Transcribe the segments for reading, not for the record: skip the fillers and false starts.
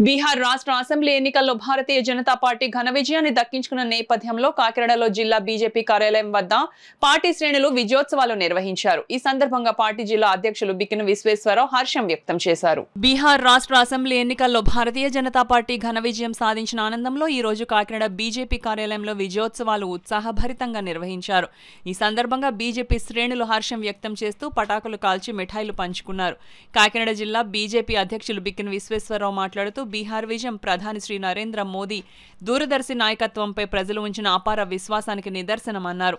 బీహార్ రాష్ట్ర అసెంబ్లీ ఎన్నికల్లో భారతీయ జనతా పార్టీ ఘన విజయాన్ని దక్కించుకున్న నేపథ్యంలో కాకినాడలో జిల్లా బీజేపీ కార్యాలయం వద్ద పార్టీ శ్రేణులు విజయోత్సవాలు నిర్వహించారు. ఈ సందర్భంగా పార్టీ జిల్లా అధ్యక్షులు బిక్కిన విశ్వేశ్వరరావు హర్షం వ్యక్తం చేశారు. బీహార్ రాష్ట్ర అసెంబ్లీ ఎన్నికల్లో భారతీయ జనతా పార్టీ ఘన విజయం సాధించిన ఆనందంలో ఈ రోజు కాకినాడ బీజేపీ కార్యాలయంలో విజయోత్సవాలు ఉత్సాహభరితంగా నిర్వహించారు. ఈ సందర్భంగా బీజేపీ శ్రేణులు హర్షం వ్యక్తం చేస్తూ పటాకులు కాల్చి మిఠాయిలు పంచుకున్నారు. కాకినాడ జిల్లా బీజేపీ అధ్యక్షులు బిక్కిన విశ్వేశ్వరరావు మాట్లాడుతూ బీహార్ విజయం ప్రధాని శ్రీ నరేంద్ర మోదీ దూరదర్శి నాయకత్వంపై ప్రజలు ఉంచిన అపార విశ్వాసానికి నిదర్శనమన్నారు.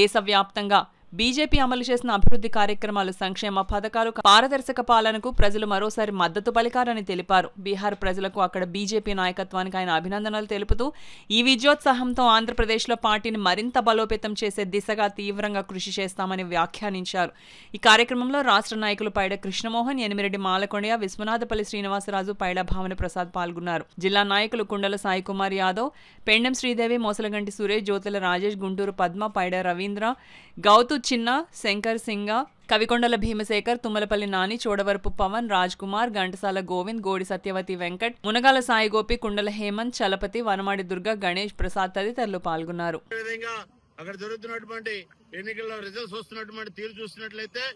దేశవ్యాప్తంగా బీజేపీ అమలు చేసిన అభివృద్ధి కార్యక్రమాలు, సంక్షేమ పథకాలు, పారదర్శక పాలనకు ప్రజలు మరోసారి మద్దతు పలికారని తెలిపారు. బీహార్ ప్రజలకు అక్కడ బీజేపీ నాయకత్వానికి ఆయన అభినందనలు తెలుపుతూ ఈ విజయోత్సాహంతో ఆంధ్రప్రదేశ్లో పార్టీని మరింత బలోపేతం చేసే దిశగా తీవ్రంగా కృషి చేస్తామని వ్యాఖ్యానించారు. ఈ కార్యక్రమంలో రాష్ట్ర నాయకులు పైడ కృష్ణమోహన్, ఎనిమిరెడ్డి మాలకొండయ్య, విశ్వనాథపల్లి శ్రీనివాసరాజు, పైడ భావన ప్రసాద్ పాల్గొన్నారు. జిల్లా నాయకులు కుండల సాయి కుమార్ యాదవ్, పెండెం శ్రీదేవి, మోసలగంటి సురేష్, జ్యోతుల రాజేష్, గుంటూరు పద్మ, పైడ రవీంద్ర, గౌతు చిన్న, శంకర్ సింగ, కవికొండల భీమశేఖర్, తుమ్మలపల్లి నాని, చోడవరపు పవన్, రాజ్ కుమార్, ఘంటసాల గోవింద్, గోడి సత్యవతి వెంకట్, మునగాల సాయి గోపి, కుండల హేమంత్, చలపతి, వనమాడి దుర్గ, గణేష్ ప్రసాద్ తదితరులు పాల్గొన్నారు. అక్కడ జరుగుతున్నటువంటి ఎన్నికల్లో రిజల్ట్స్ వస్తున్నటువంటి తీరు చూస్తున్నట్లయితే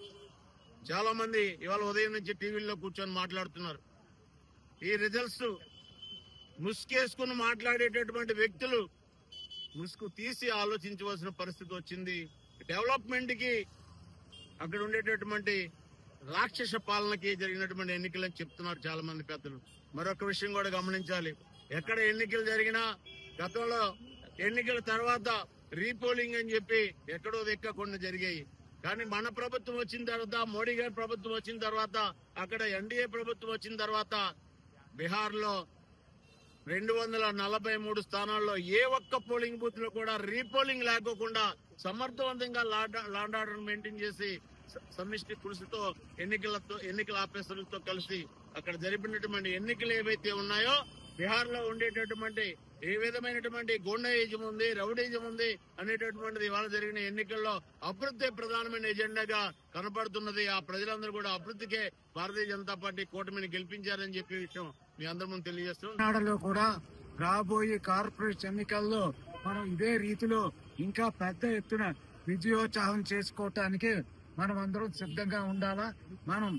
చాలా మంది ఇవాళ ఉదయం నుంచి టీవీల్లో కూర్చొని మాట్లాడుతున్నారు. ఈ రిజల్ట్స్ ముసుకేసుకుని మాట్లాడేటటువంటి వ్యక్తులు ముసుగు తీసి ఆలోచించవలసిన పరిస్థితి వచ్చింది. డెవలప్మెంట్ కి అక్కడ ఉండేటటువంటి రాక్షస పాలనకి జరిగినటువంటి ఎన్నికలని చెప్తున్నారు చాలా మంది పెద్దలు. మరొక విషయం కూడా గమనించాలి. ఎక్కడ ఎన్నికలు జరిగినా గతంలో ఎన్నికల తర్వాత రీపోలింగ్ అని చెప్పి ఎక్కడో కొన్ని జరిగాయి. కానీ మన ప్రభుత్వం వచ్చిన తర్వాత, మోడీ గారి ప్రభుత్వం వచ్చిన తర్వాత, అక్కడ ఎన్డీఏ ప్రభుత్వం వచ్చిన తర్వాత బీహార్ లో 243 స్థానాల్లో ఏ ఒక్క పోలింగ్ బూత్ లో కూడా రీపోలింగ్ లేకోకుండా సమర్థవంతంగా లాండ్ ఆర్డర్ మెయింటైన్ చేసి సమిష్టి కృషితో ఎన్నికల ఆఫీసర్లతో కలిసి అక్కడ జరిపినటువంటి ఎన్నికలు ఏవైతే ఉన్నాయో బీహార్ లో ఉండేటటువంటి ఏ విధమైనటువంటి గూండాయిజం ఉంది, రౌడీజం ఉంది అనేటటువంటిది ఇవాళ జరిగిన ఎన్నికల్లో అభివృద్ధి ప్రధానమైన ఎజెండాగా కనపడుతున్నది. ఆ ప్రజలందరూ కూడా అభివృద్ధికే భారతీయ జనతా పార్టీ కూటమిని గెలిపించారని చెప్పే విషయం మీ అందరి ముందు తెలియజేస్తున్నాం. కూడా రాబోయే కార్పొరేట్ ఎన్నికల్లో మనం ఇదే రీతిలో ఇంకా పెద్ద ఎత్తున విజయోత్సాహం చేసుకోవటానికి మనం అందరం సిద్ధంగా ఉండాలా. మనం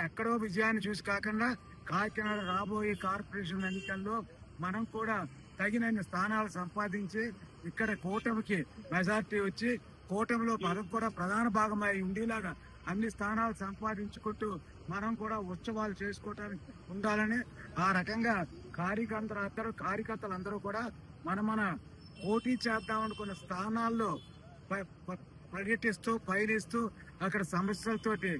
ఎక్కడో విజయాన్ని చూసి కాకుండా కాకినాడ రాబోయే కార్పొరేషన్ ఎన్నికల్లో మనం కూడా తగినన్ని స్థానాలు సంపాదించి ఇక్కడ కూటమికి మెజార్టీ వచ్చి కూటమిలో మనం కూడా ప్రధాన భాగమై ఉండేలాగా అన్ని స్థానాలు సంపాదించుకుంటూ మనం కూడా ఉత్సవాలు చేసుకోవటానికి ఉండాలని, ఆ రకంగా కార్యకర్తలందరూ కూడా మన పోటీ చేద్దాం అనుకున్న స్థానాల్లో పర్యటిస్తూ పయనిస్తూ అక్కడ సమస్యలతోటి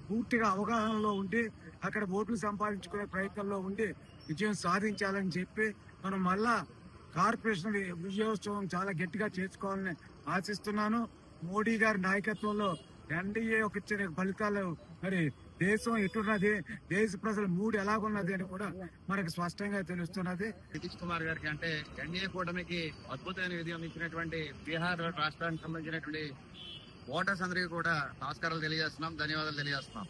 పూర్తిగా అవగాహనలో ఉండి అక్కడ ఓట్లు సంపాదించుకునే ప్రయత్నంలో ఉండి విజయం సాధించాలని చెప్పి మనం మళ్ళా కార్పొరేషన్ విజయోత్సవం చాలా గట్టిగా చేసుకోవాలని ఆశిస్తున్నాను. మోడీ గారి నాయకత్వంలో ఎన్డీఏ ఇచ్చిన ఫలితాలు మరి దేశం ఎటున్నది, దేశ ప్రజల మూడు ఎలాగున్నది అని కూడా మనకు స్పష్టంగా తెలుస్తున్నది. నితీష్ కుమార్ గారికి అంటే ఎన్డీఏ కూటమికి అద్భుతమైన విజయం ఇచ్చినటువంటి బీహార్ రాష్ట్రానికి సంబంధించినటువంటి ఓటర్స్ అందరికీ కూడా నమస్కారాలు తెలియజేస్తున్నాం, ధన్యవాదాలు తెలియజేస్తున్నాం.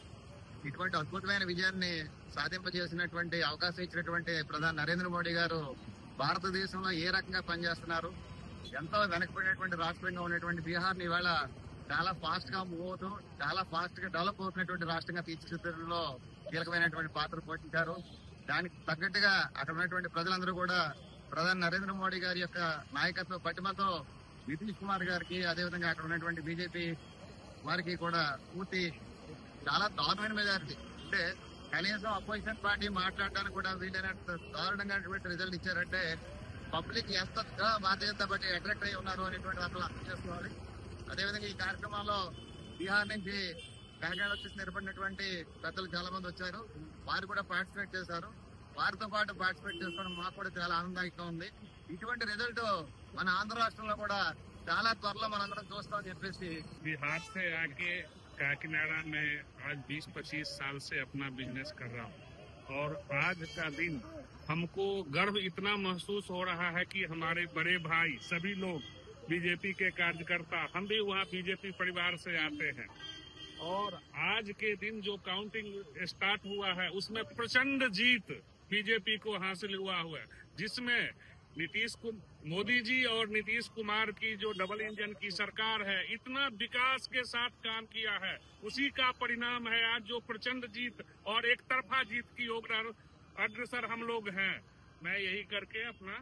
ఇటువంటి అద్భుతమైన విజయాన్ని సాధింపజేసినటువంటి అవకాశం ఇచ్చినటువంటి ప్రధాని నరేంద్ర మోడీ గారు భారతదేశంలో ఏ రకంగా పనిచేస్తున్నారు, ఎంతో వెనకబడినటువంటి రాష్ట్రంగా ఉన్నటువంటి బీహార్ ని ఇవాళ చాలా ఫాస్ట్ గా మూవ్ అవుతూ చాలా ఫాస్ట్ గా డెవలప్ అవుతున్నటువంటి రాష్ట్రంగా తీర్చిదిద్దడంలో కీలకమైనటువంటి పాత్ర పోషించారు. దానికి తగ్గట్టుగా అక్కడ ఉన్నటువంటి ప్రజలందరూ కూడా ప్రధాని నరేంద్ర మోడీ గారి యొక్క నాయకత్వ పటిమతో నితీష్ కుమార్ గారికి, అదేవిధంగా అక్కడ ఉన్నటువంటి బీజేపీ వారికి కూడా పూర్తి చాలా దారుణమైన మెజారిటీ, అంటే కనీసం అపోజిషన్ పార్టీ మాట్లాడడానికి కూడా వీలైనంత దారుణంగా రిజల్ట్ ఇచ్చారంటే పబ్లిక్ ఎంత భారతీయ జనతా పార్టీ అట్రాక్ట్ అయి ఉన్నారు అనేటువంటి అసలు అర్థం చేసుకోవాలి. అదేవిధంగా ఈ కార్యక్రమంలో బీహార్ నుంచి కాకినాడ వచ్చేసి నిలబడినటువంటి పెద్దలు చాలా మంది వచ్చారు. వారు కూడా పార్టిసిపేట్ చేశారు. వారితో పాటు పార్టిసిపేట్ చేసుకోవడం మాకు కూడా చాలా ఆనందంగా ఉంది. ఇటువంటి రిజల్ట్ మన ఆంధ్ర రాష్ట్రంలో కూడా చాలా త్వరలో మనందరం చూస్తామని చెప్పేసి बिहार से आके काकीनाडा में आज 20-25 साल से अपना बिजनेस कर रहा हूँ और आज का दिन हमको गर्व इतना महसूस हो रहा है कि हमारे बड़े भाई सभी लोग बीजेपी के कार्यकर्ता, हम भी वहाँ बीजेपी परिवार से आते हैं और आज के दिन जो काउंटिंग स्टार्ट हुआ है उसमें प्रचंड जीत बीजेपी को हासिल हुआ है, जिसमें मोदी जी और नीतीश कुमार की जो डबल इंजन की सरकार है, इतना विकास के साथ काम किया है, उसी का परिणाम है आज जो प्रचंड जीत और एक तरफा जीत की ओर अग्रसर हम लोग हैं। मैं यही करके अपना